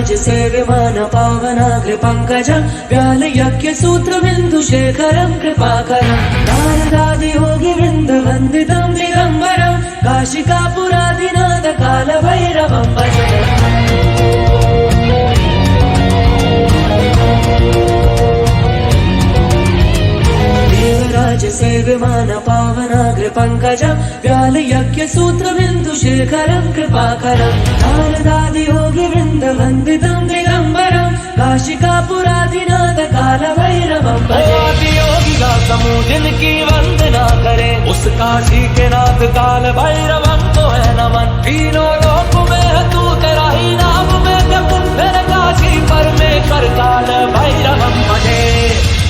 देवराज सेव्यमान पावनाग्र पंकजं व्याल यज्ञ सूत्र बिंदु शेखरं कृपाकरं नारदादि योगी वृंद वंदितं दिगंबरं काशिकापुरादिनाथ काल भैरवं भजे। देवराज सेव्यमान पावनाग्र पंकजं व्याल यज्ञ सूत्र बिंदु शेखरं कृपाकरं नारदादि योगी वृंद वंदितं दिगंबरं काशिकापुरादिनाथ काल भैरवं भजे। योगी का समूह जिनकी वंदना करे उस काशी के नाथ काल भैरवं को है नमन। तीनों लोक में है तू तेरा ही नाम में जप मेरे काशी परमेश्वर काल भैरवं भजे।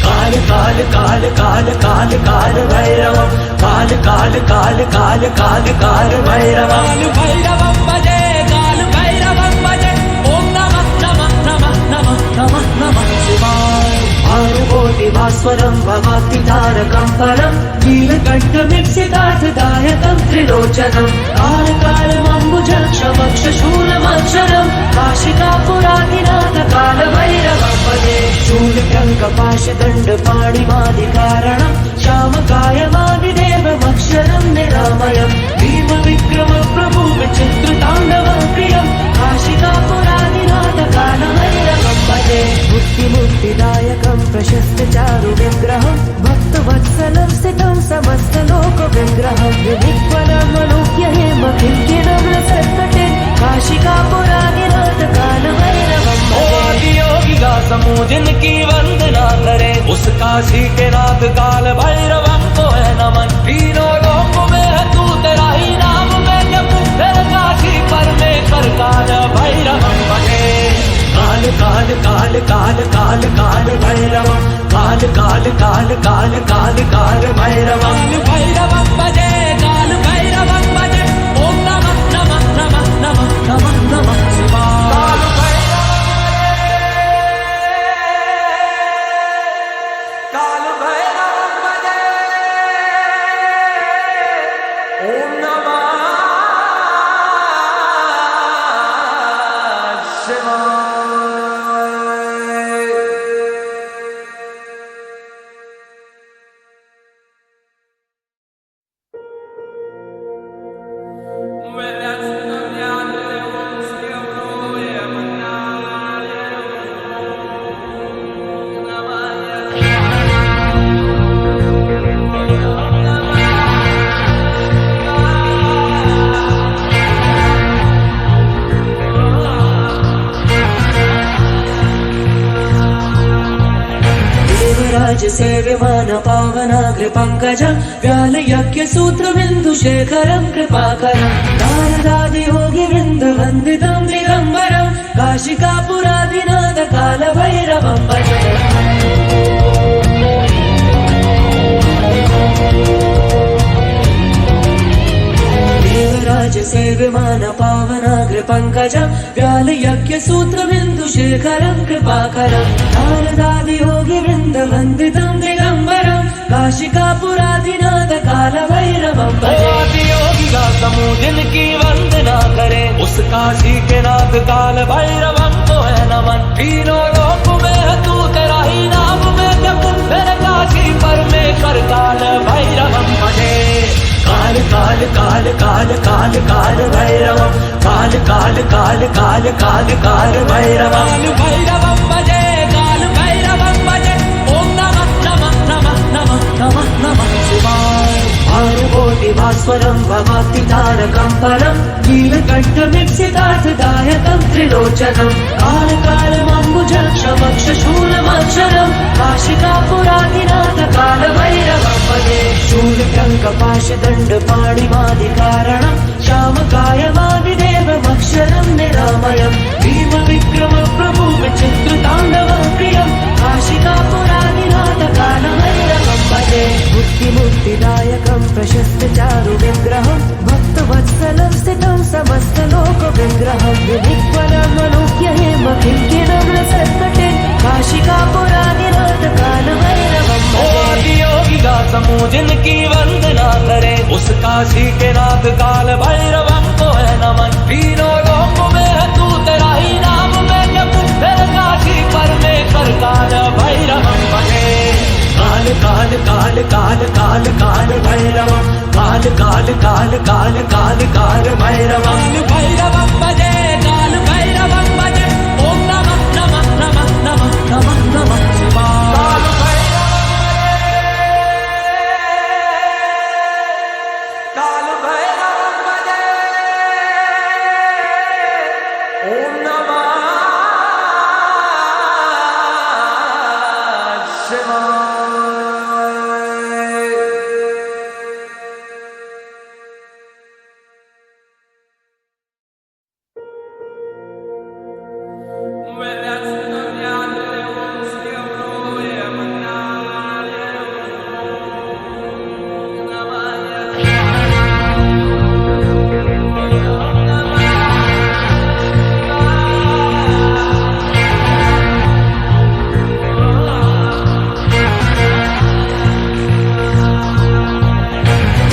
काल काल काल काल काल काल भैरवं काल काल काल काल काल काल भैरवं भैरवं भजे काल भैरवं भजे। ओम नमः नमः नमः नमः नमः नमः शिवाय। आरुकोटि भास्वरं भवाप्ति तारकं परं नीलकण्ठमीप्सितार्थदायकं त्रिलोचनं कालकालमम्बुजक्षमक्षशूलमक्षरं काशिकापुरादिनाथ काल भैरवं भजे। शूलटङ्कपाशदण्डपाणिमादिकारणं श्यामकायमादिदेवमक्षरं निरामयं भीमविक्रम प्रभु विचित्रताण्डवं प्रियं काशिकापुरादिनाथ काल भैरवं भजे। मुक्तिदायकं प्रशस्त चारु विग्रहं भक्तवत्सलं स्थितं समस्तलोक विग्रहं विनिक्वलमनुज्ञ हेम किङ्किणं लसत्कटे काशिकापुरादिनाथ काल भैरवं भजे। योगी का समूह जिनकी वंदना करे उस काशी के नाथ काल भैरवं को है नमन। तीनों लोक में है तू तेरा ही नाम में जप तेरे काशी परमेश्वर काल भैरवं भजे। काल काल काल काल काल काल भैरवं काल काल काल काल काल काल भैरवं भैरवं भजे काल भैरवं भजे। ओम नमः नमः नमः नमः नमः नमः शिवाय। काल भैरवं भजे ओम नमः शिवाय। देवराज सेव्यमान पावनाग्र पंकजं व्याल यज्ञ सूत्र बिंदु शेखरं कृपाकरं नारदादि योगी वृंद वंदितं दिगंबरं काशिकापुरादिनाथ काल भैरवं भजे। देवराज सेव्यमान पावनाग्र पंकजं व्याल यज्ञ सूत्र बिंदु शेखरं कृपाकरं नारदादि योगी वृंद वंदितं दिगंबरं काशिकापुरादिनाथ काल भैरवं भजे। योगी का समूह जिनकी वंदना करे उस काशी के नाथ काल भैरवं को है नमन। तीनों लोक में है तू तेरा ही नाम में जप मेरे काशी परमेश्वर काल भैरवं भजे। काल काल काल काल काल काल भैरवं काल काल काल काल काल काल भैरवं भैरवं भजे काल भैरवं भजे। ओम नमः नमः नमः नमः नमः नमः शिवाय। आरुकोटि भास्वरं भवाप्ति तारकं परं नीलकण्ठमीप्सितार्थदायकं त्रिलोचनं कालकालमम्बुजक्षमक्षशूलमक्षरं काशिकापुरादिनाथ काल भैरवं भजे। शूलटङ्कपाशदण्डपाणिमादिकारणं श्यामकायमादिदेवमक्षरं निरामयं भीमविक्रम प्रभु विचित्रताण्डवं प्रियं काशिकापुरादिनाथ काल भैरवं भजे। मुक्तिदायकं प्रशस्त चारु विग्रहं भक्तवत्सलं स्थितं समस्तलोक विग्रहं विनिक्वलमनुज्ञ हेम किङ्किणं लसत्कटे काशिकापुरादिनाथ काल भैरवं भजे। योगी का समूह जिनकी वंदना करे उस काशी के नाथ काल भैरवं को है नमन। तीनों लोक में है तू तेरा ही नाम में जप काल काल काल काल काल भैरवं काल काल काल काल काल काल भैरवं भैरवं भजे काल भैरवं भजे ओम नमः नमः नमः नमः नमः नमः शिवाय काल भैरवं भजे ओम नमः शिवाय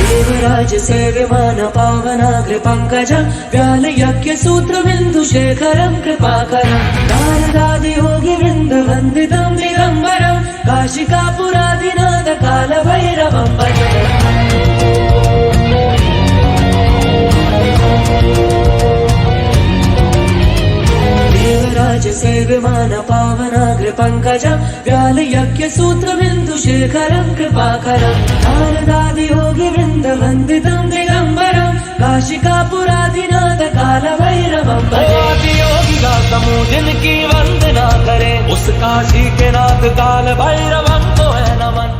देवराज सेव्यमान पावनाग्र पंकजं व्यालयज्ञ सूत्र बिंदु शेखरं कृपाकरं नारदादि योगी वृंद वंदितं दिगंबरं काशिकापुरादिनाथ काल भैरवं भजे देवराज सेव्यमान पावनाग्र पंकजं व्यालयज्ञ सूत्र बिंदु शेखरं कृपाकरं नारदादि योगी वृंद वंदितं दिगंबरं काशिकापुरादिनाथ काल भैरवं भजे योगी का समूह जिनकी वंदना करे उस काशी के नाथ काल भैरवं को है नमन।